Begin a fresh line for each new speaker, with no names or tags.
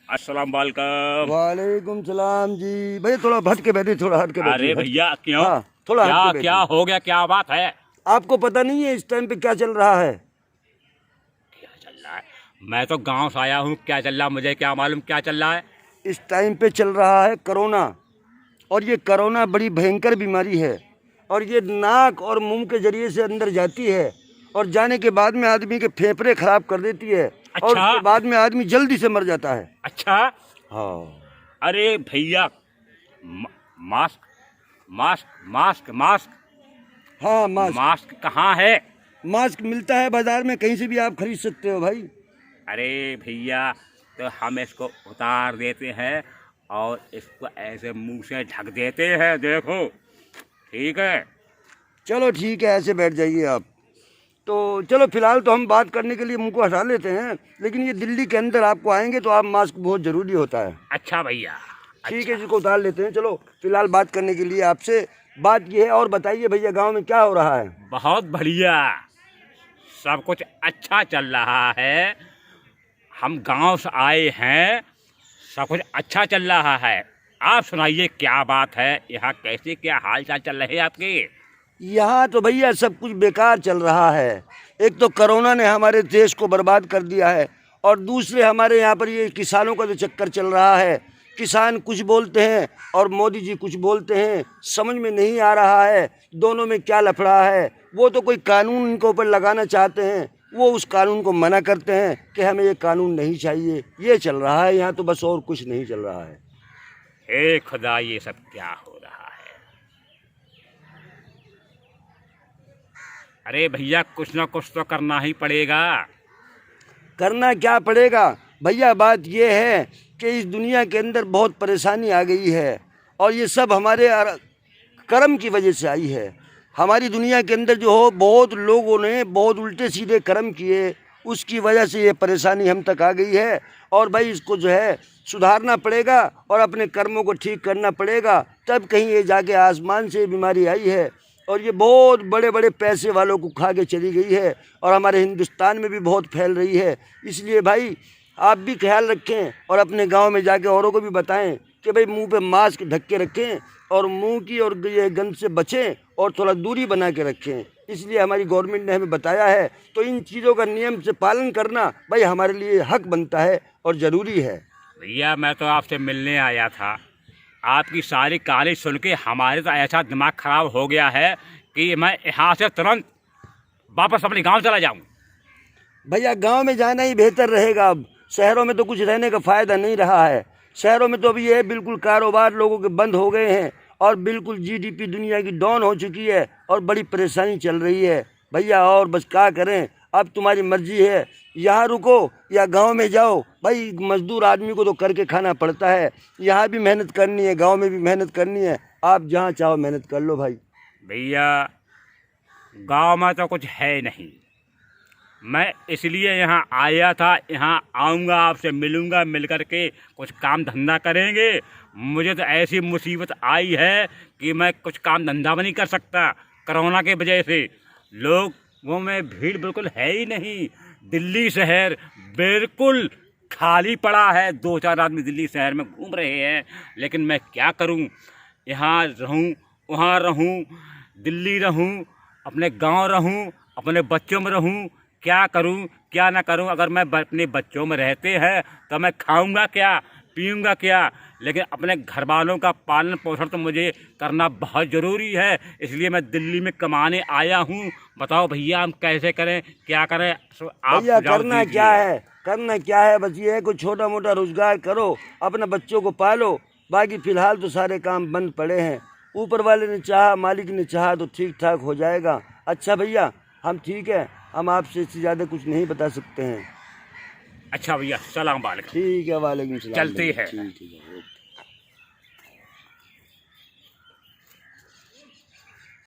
अस्सलाम वालेकुम।
वालेकुम सलाम जी। भैया थोड़ा हट के बैठे, थोड़ा हट के बैठे।
अरे भैया क्यों?
हाँ, थोड़ा
क्या
हट के
क्या
बैठिए।
हो गया? क्या बात है?
आपको पता नहीं है इस टाइम पे क्या चल रहा है?
क्या चल रहा है? मैं तो गांव से आया हूँ, क्या चल रहा है मुझे क्या मालूम क्या चल रहा है।
इस टाइम पे चल रहा है कोरोना। और ये कोरोना बड़ी भयंकर बीमारी है। और ये नाक और मुंह के जरिए से अंदर जाती है और जाने के बाद में आदमी के फेफड़े खराब कर देती है। और
अच्छा
उसके बाद में आदमी जल्दी से मर जाता है।
अच्छा।
हाँ
अरे भैया मास्क मास्क मास्क मास्क
हाँ, मास्क।
मास्क कहाँ है?
मास्क मिलता है बाजार में, कहीं से भी आप खरीद सकते हो भाई।
अरे भैया तो हम इसको उतार देते हैं और इसको ऐसे मुंह से ढक देते हैं, देखो ठीक है।
चलो ठीक है, ऐसे बैठ जाइए आप। तो चलो फिलहाल तो हम बात करने के लिए मुंह को हटा लेते हैं, लेकिन ये दिल्ली के अंदर आपको आएंगे तो आप मास्क बहुत ज़रूरी होता है।
अच्छा भैया
ठीक
अच्छा।
है, जिसको उतार लेते हैं। चलो फिलहाल बात करने के लिए आपसे बात ये है। और बताइए भैया, गांव में क्या हो रहा है?
बहुत बढ़िया, सब कुछ अच्छा चल रहा है। हम गांव से आए हैं, सब कुछ अच्छा चल रहा है। आप सुनाइए क्या बात है, यहाँ कैसे क्या हाल चाल चल रहे हैं आपके?
यहाँ तो भैया सब कुछ बेकार चल रहा है। एक तो कोरोना ने हमारे देश को बर्बाद कर दिया है, और दूसरे हमारे यहाँ पर ये किसानों का जो चक्कर चल रहा है। किसान कुछ बोलते हैं और मोदी जी कुछ बोलते हैं, समझ में नहीं आ रहा है दोनों में क्या लफड़ा है। वो तो कोई कानून इनके ऊपर लगाना चाहते हैं, वो उस कानून को मना करते हैं कि हमें ये कानून नहीं चाहिए। ये चल रहा है यहाँ तो, बस और कुछ नहीं चल रहा है।
हे खुदा, ये सब क्या हो रहा है? अरे भैया कुछ ना कुछ तो करना ही पड़ेगा।
करना क्या पड़ेगा भैया? बात ये है कि इस दुनिया के अंदर बहुत परेशानी आ गई है, और ये सब हमारे कर्म की वजह से आई है। हमारी दुनिया के अंदर जो हो, बहुत लोगों ने बहुत उल्टे सीधे कर्म किए, उसकी वजह से ये परेशानी हम तक आ गई है। और भाई इसको जो है सुधारना पड़ेगा और अपने कर्मों को ठीक करना पड़ेगा, तब कहीं ये जाके आसमान से ये बीमारी आई है। और ये बहुत बड़े बड़े पैसे वालों को खा के चली गई है, और हमारे हिंदुस्तान में भी बहुत फैल रही है। इसलिए भाई आप भी ख्याल रखें, और अपने गांव में जाके औरों को भी बताएं कि भाई मुंह पे मास्क ढक के रखें, और मुंह की और ये गंद से बचें, और थोड़ा दूरी बना के रखें। इसलिए हमारी गवर्नमेंट ने हमें बताया है। तो इन चीज़ों का नियम से पालन करना भाई हमारे लिए हक बनता है और ज़रूरी है।
भैया मैं तो आपसे मिलने आया था, आपकी सारी कहानी सुन के हमारे तो ऐसा दिमाग खराब हो गया है कि मैं यहाँ से तुरंत वापस अपने गांव चला जाऊँ।
भैया गांव में जाना ही बेहतर रहेगा। अब शहरों में तो कुछ रहने का फ़ायदा नहीं रहा है। शहरों में तो अभी ये बिल्कुल कारोबार लोगों के बंद हो गए हैं, और बिल्कुल जीडीपी दुनिया की डाउन हो चुकी है, और बड़ी परेशानी चल रही है भैया। और बस क्या करें, अब तुम्हारी मर्जी है, यहाँ रुको या गांव में जाओ। भाई मजदूर आदमी को तो करके खाना पड़ता है, यहाँ भी मेहनत करनी है, गांव में भी मेहनत करनी है। आप जहाँ चाहो मेहनत कर लो भाई।
भैया गांव में तो कुछ है नहीं, मैं इसलिए यहाँ आया था। यहाँ आऊँगा, आपसे मिलूँगा, मिल कर के कुछ काम धंधा करेंगे। मुझे तो ऐसी मुसीबत आई है कि मैं कुछ काम धंधा भी नहीं कर सकता कोरोना के वजह से। लोगों में भीड़ बिल्कुल है ही नहीं। दिल्ली शहर बिल्कुल खाली पड़ा है, 2-4 आदमी दिल्ली शहर में घूम रहे हैं। लेकिन मैं क्या करूं, यहाँ रहूं, वहाँ रहूं, दिल्ली रहूं, अपने गांव रहूं, अपने बच्चों में रहूं, क्या करूं क्या ना करूं। अगर मैं अपने बच्चों में रहते हैं तो मैं खाऊंगा क्या, पीऊंगा क्या, लेकिन अपने घर वालों का पालन पोषण तो मुझे करना बहुत ज़रूरी है। इसलिए मैं दिल्ली में कमाने आया हूं। बताओ भैया हम कैसे करें, क्या करें? आप
भैया
सुझाव
करना
दीजिए।
क्या है, करना क्या है, बस ये है कुछ छोटा मोटा रोजगार करो, अपने बच्चों को पालो। बाकी फ़िलहाल तो सारे काम बंद पड़े हैं। ऊपर वाले ने चाहा, मालिक ने चाहा तो ठीक ठाक हो जाएगा। अच्छा भैया हम ठीक है, हम आपसे इससे ज़्यादा कुछ नहीं बता सकते हैं।
अच्छा भैया, सलाम वालेकुम।
ठीक है, वालेकुम सलाम।
चलते
भैया,
हैं।
ठीक है, ओके।